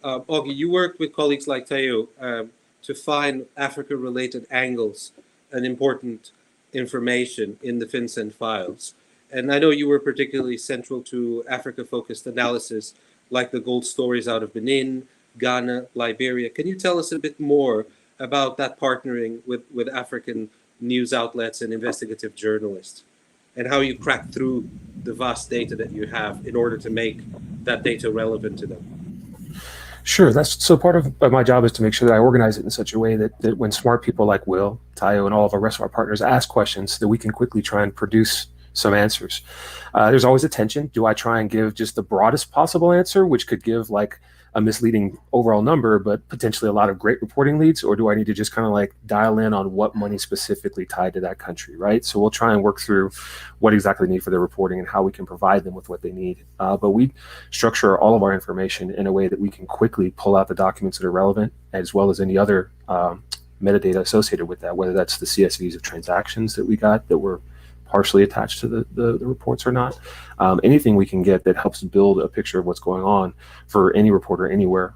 Augie, you worked with colleagues like Taiwo to find Africa-related angles and important information in the FinCEN Files. And I know you were particularly central to Africa-focused analysis, like the gold stories out of Benin, Ghana, Liberia. Can you tell us a bit more about that partnering with African news outlets and investigative journalists, and how you crack through the vast data that you have in order to make that data relevant to them? Sure. That's so part of my job is to make sure that I organize it in such a way that when smart people like Will, Taiwo, and all of our rest of our partners ask questions, that we can quickly try and produce some answers. There's always a tension. Do I try and give just the broadest possible answer, which could give like a misleading overall number, but potentially a lot of great reporting leads? Or do I need to just kind of like dial in on what money specifically tied to that country, right? So we'll try and work through what exactly they need for their reporting and how we can provide them with what they need. But we structure all of our information in a way that we can quickly pull out the documents that are relevant, as well as any other metadata associated with that, whether that's the CSVs of transactions that we got that were partially attached to the reports or not. Anything we can get that helps build a picture of what's going on for any reporter anywhere,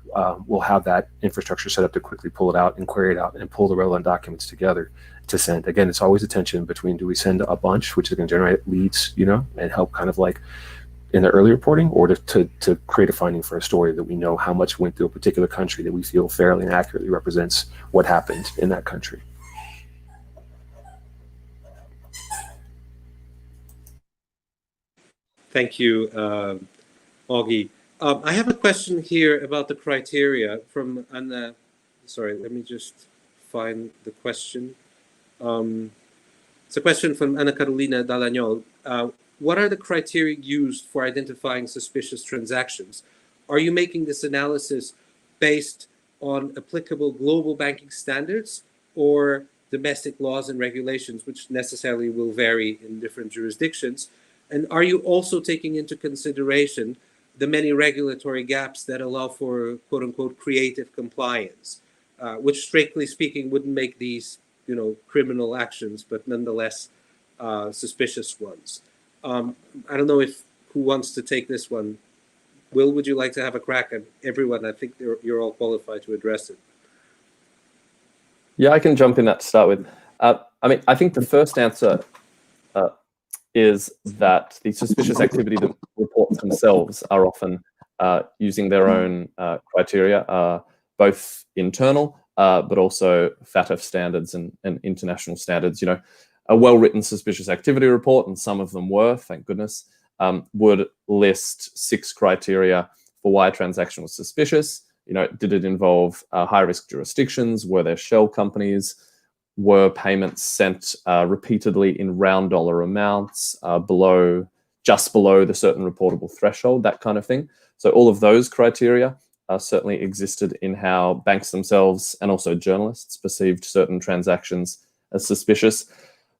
we'll have that infrastructure set up to quickly pull it out and query it out and pull the relevant documents together to send. Again, it's always a tension between, do we send a bunch, which is going to generate leads, you know, and help kind of like in the early reporting, or to create a finding for a story that we know how much went through a particular country that we feel fairly and accurately represents what happened in that country. Thank you, Augie. I have a question here about the criteria from Anna. Sorry, let me just find the question. It's a question from Ana Carolina Dallagnol. What are the criteria used for identifying suspicious transactions? Are you making this analysis based on applicable global banking standards or domestic laws and regulations, which necessarily will vary in different jurisdictions? And are you also taking into consideration the many regulatory gaps that allow for quote unquote creative compliance, which strictly speaking wouldn't make these, you know, criminal actions, but nonetheless suspicious ones? I don't know who wants to take this one. Will, would you like to have a crack at everyone? I think you're all qualified to address it. Yeah, I can jump in that to start with. I mean, I think the first answer is that the suspicious activity reports themselves are often using their own criteria, both internal, but also FATF standards and international standards. You know, a well-written suspicious activity report, and some of them were, thank goodness, would list 6 criteria for why a transaction was suspicious. Did it involve high-risk jurisdictions? Were there shell companies? Were payments sent repeatedly in round dollar amounts just below the certain reportable threshold, that kind of thing? So all of those criteria certainly existed in how banks themselves and also journalists perceived certain transactions as suspicious.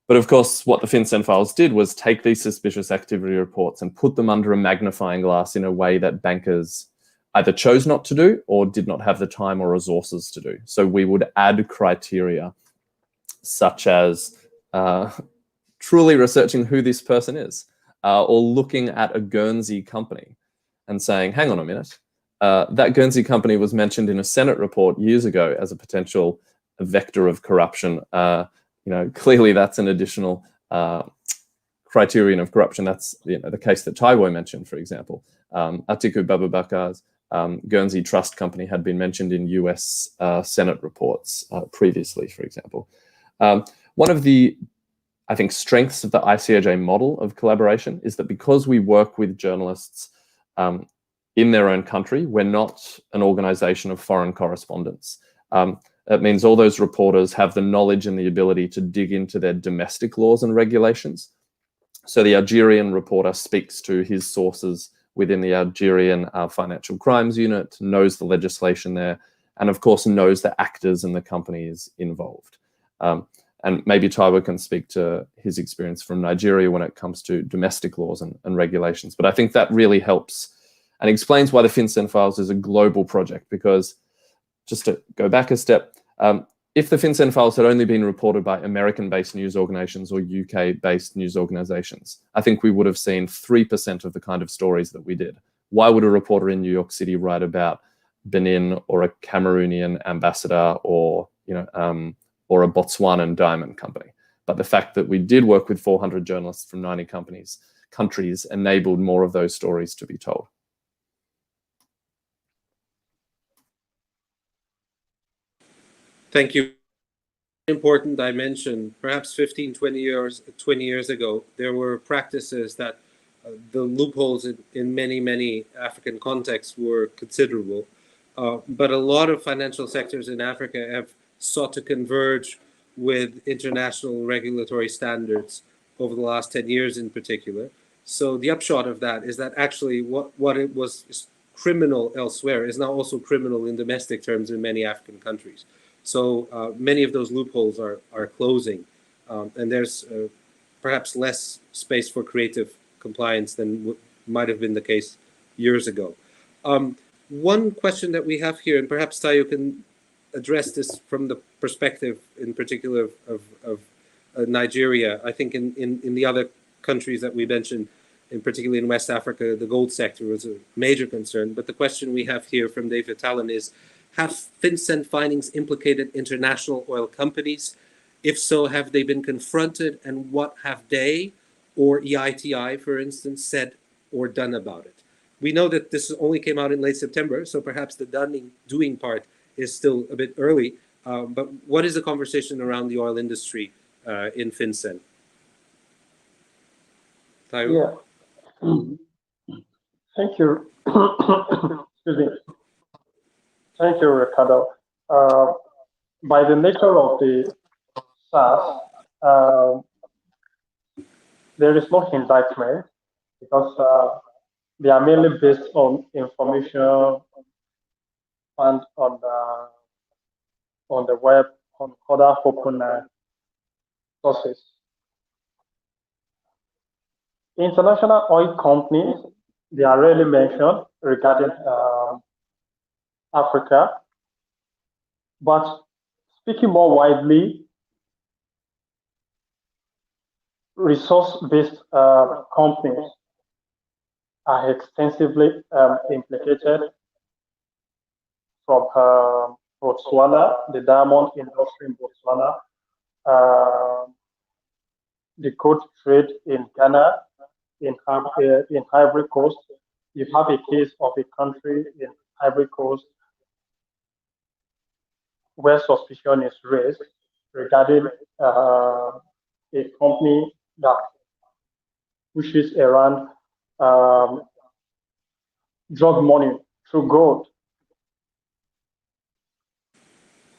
But of course, what the FinCEN Files did was take these suspicious activity reports and put them under a magnifying glass in a way that bankers either chose not to do or did not have the time or resources to do. So we would add criteria such as truly researching who this person is, or looking at a Guernsey company and saying, hang on a minute, that Guernsey company was mentioned in a Senate report years ago as a potential vector of corruption. Clearly that's an additional criterion of corruption. That's the case that Taiwo mentioned, for example. Atiku Bababakar's Guernsey Trust Company had been mentioned in US Senate reports previously, for example. One of the, I think, strengths of the ICAJ model of collaboration is that because we work with journalists in their own country, we're not an organization of foreign correspondents. It means all those reporters have the knowledge and the ability to dig into their domestic laws and regulations. So the Algerian reporter speaks to his sources within the Algerian financial crimes unit, knows the legislation there, and of course knows the actors and the companies involved. And maybe Taiwo can speak to his experience from Nigeria when it comes to domestic laws and regulations. But I think that really helps and explains why the FinCEN Files is a global project, because just to go back a step, if the FinCEN Files had only been reported by American-based news organizations or UK-based news organizations, I think we would have seen 3% of the kind of stories that we did. Why would a reporter in New York City write about Benin or a Cameroonian ambassador or a Botswanan diamond company? But the fact that we did work with 400 journalists from 90 countries enabled more of those stories to be told. Thank you. Important dimension. Perhaps 15, 20 years ago, there were practices that the loopholes in many African contexts were considerable. But a lot of financial sectors in Africa have sought to converge with international regulatory standards over the last 10 years in particular. So the upshot of that is that actually what it was criminal elsewhere is now also criminal in domestic terms in many African countries. So many of those loopholes are closing, and there's perhaps less space for creative compliance than might have been the case years ago. One question that we have here, and perhaps Taiwo can address this from the perspective in particular of Nigeria. I think in the other countries that we mentioned, in particularly in West Africa, the gold sector was a major concern. But the question we have here from David Talon is, have FinCEN findings implicated international oil companies? If so, have they been confronted, and what have they, or EITI, for instance, said or done about it? We know that this only came out in late September, so perhaps the doing part is still a bit early. But what is the conversation around the oil industry in FinCEN? Taiwo? Yeah. Thank you. Excuse me. Thank you, Ricardo. By the nature of the SAS, there is no indictment because they are mainly based on information and on the web, on other open sources. International oil companies, they are rarely mentioned regarding Africa, but speaking more widely, resource-based companies are extensively implicated from Botswana, the diamond industry in Botswana, the gold trade in Ghana, in Ivory Coast. You have a case of a country in Ivory Coast where suspicion is raised regarding a company that pushes around drug money to gold.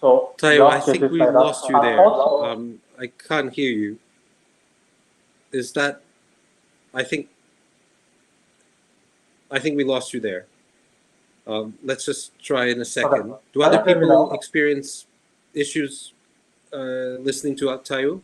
So Taiwo, I think we lost you there. I can't hear you. Is that? I think we lost you there. Let's just try in a second. Okay. Do other people experience issues listening to Taiwo?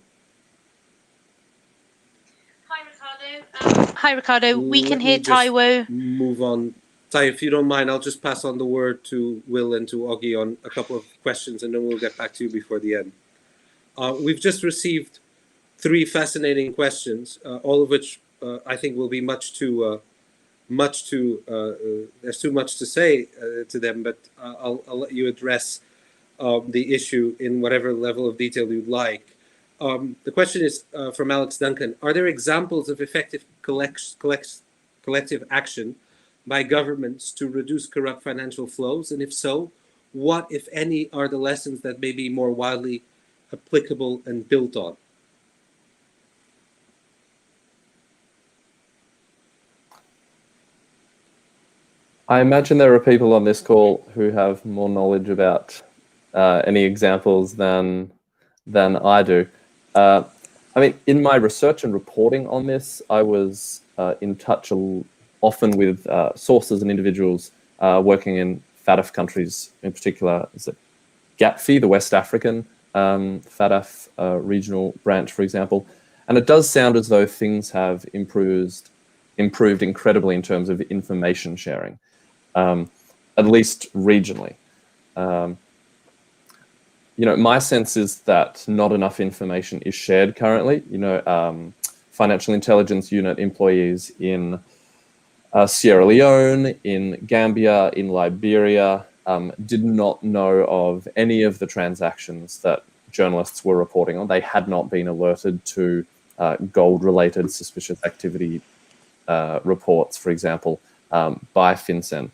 Hi, Ricardo. We can hear Taiwo. Move on. Taiwo, if you don't mind, I'll just pass on the word to Will and to Augie on a couple of questions, and then we'll get back to you before the end. We've just received 3 fascinating questions, all of which I think will be there's too much to say to them, but I'll let you address the issue in whatever level of detail you'd like. The question is from Alex Duncan. Are there examples of effective collective action by governments to reduce corrupt financial flows? And if so, what, if any, are the lessons that may be more widely applicable and built on? I imagine there are people on this call who have more knowledge about any examples than I do. I mean, in my research and reporting on this, I was in touch often with sources and individuals working in FATF countries, in particular, is it GAPFI, the West African FATF regional branch, for example. And it does sound as though things have improved incredibly in terms of information sharing, at least regionally. You know, my sense is that not enough information is shared currently. You know, financial intelligence unit employees in Sierra Leone, in Gambia, in Liberia, did not know of any of the transactions that journalists were reporting on. They had not been alerted to gold-related suspicious activity reports, for example, by FinCEN.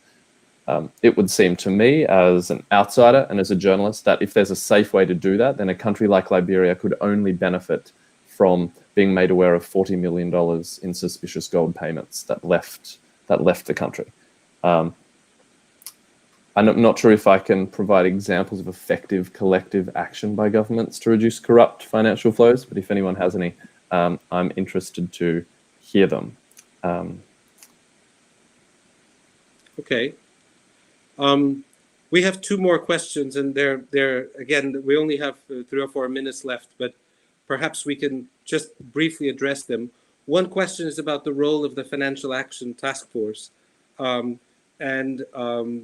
It would seem to me, as an outsider and as a journalist, that if there's a safe way to do that, then a country like Liberia could only benefit from being made aware of $40 million in suspicious gold payments that left the country. I'm not sure if I can provide examples of effective collective action by governments to reduce corrupt financial flows, but if anyone has any, I'm interested to hear them. Okay. We have 2 more questions, and they're again, we only have 3 or 4 minutes left, but perhaps we can just briefly address them. One question is about the role of the Financial Action Task Force and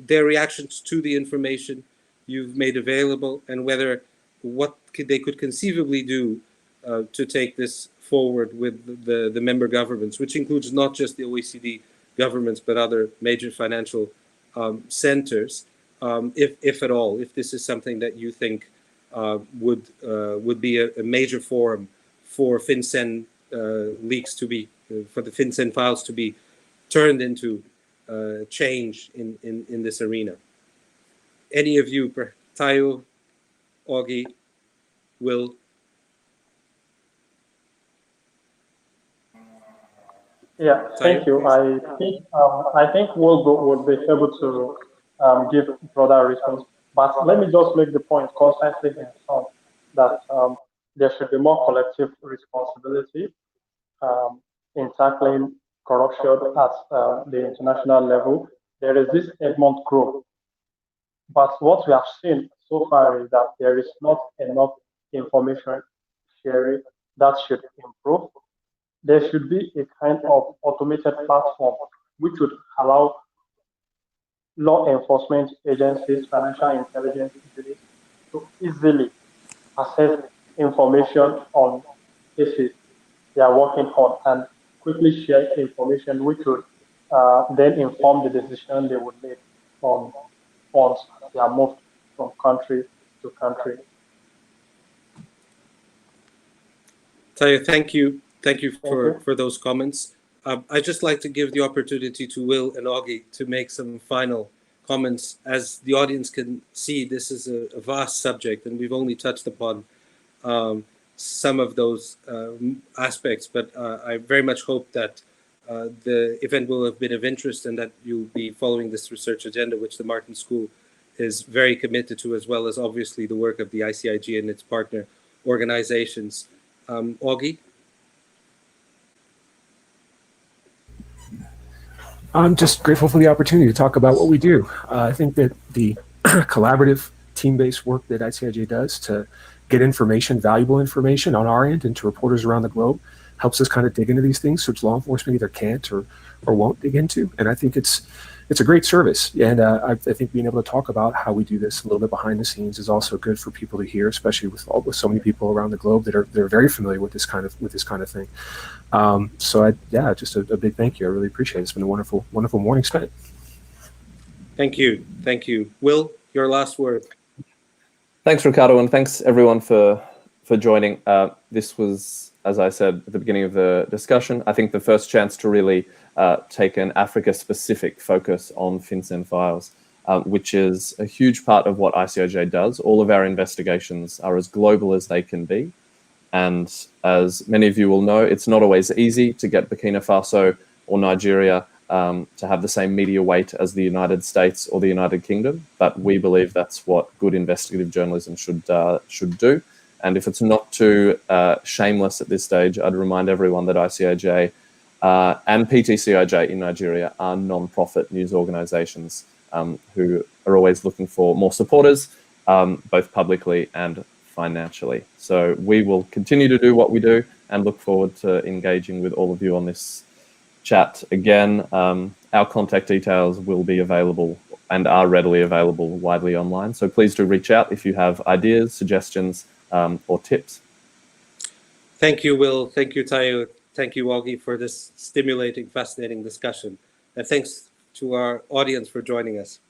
their reactions to the information you've made available, and what they could conceivably do to take this forward with the member governments, which includes not just the OECD governments, but other major financial centers, if at all, if this is something that you think would be a major forum for FinCEN leaks to be, for the FinCEN files to be turned into change in this arena. Any of you, Taiwo, Augie, Will? Yeah, thank you. I think we'll be able to give broader response. But let me just make the point constantly in some that there should be more collective responsibility in tackling corruption at the international level. There is this Egmont growth. But what we have seen so far is that there is not enough information sharing that should improve. There should be a kind of automated platform which would allow law enforcement agencies, financial intelligence agencies to easily access information on cases they are working on and quickly share information which would then inform the decision they would make on funds as they are moved from country to country. Taiwo, thank you. Thank you for those comments. I'd just like to give the opportunity to Will and Augie to make some final comments. As the audience can see, this is a vast subject, and we've only touched upon some of those aspects, but I very much hope that the event will have been of interest and that you'll be following this research agenda, which the Martin School is very committed to, as well as obviously the work of the ICIG and its partner organizations. Augie? I'm just grateful for the opportunity to talk about what we do. I think that the collaborative team-based work that ICIJ does to get information, valuable information on our end and to reporters around the globe helps us kind of dig into these things which law enforcement either can't or won't dig into. And I think it's a great service. And I think being able to talk about how we do this a little bit behind the scenes is also good for people to hear, especially with so many people around the globe that are very familiar with this kind of thing. So just a big thank you. I really appreciate it. It's been a wonderful morning spent. Thank you. Thank you. Will, your last word. Thanks, Ricardo, and thanks everyone for joining. This was, as I said at the beginning of the discussion, I think the first chance to really take an Africa-specific focus on FinCEN Files, which is a huge part of what ICIJ does. All of our investigations are as global as they can be. And as many of you will know, it's not always easy to get Burkina Faso or Nigeria to have the same media weight as the United States or the United Kingdom. But we believe that's what good investigative journalism should do. And if it's not too shameless at this stage, I'd remind everyone that ICIJ and PTCIJ in Nigeria are non-profit news organizations who are always looking for more supporters, both publicly and financially. So we will continue to do what we do and look forward to engaging with all of you on this chat. Again, our contact details will be available and are readily available widely online. So please do reach out if you have ideas, suggestions, or tips. Thank you, Will. Thank you, Taiwo. Thank you, Augie, for this stimulating, fascinating discussion. And thanks to our audience for joining us.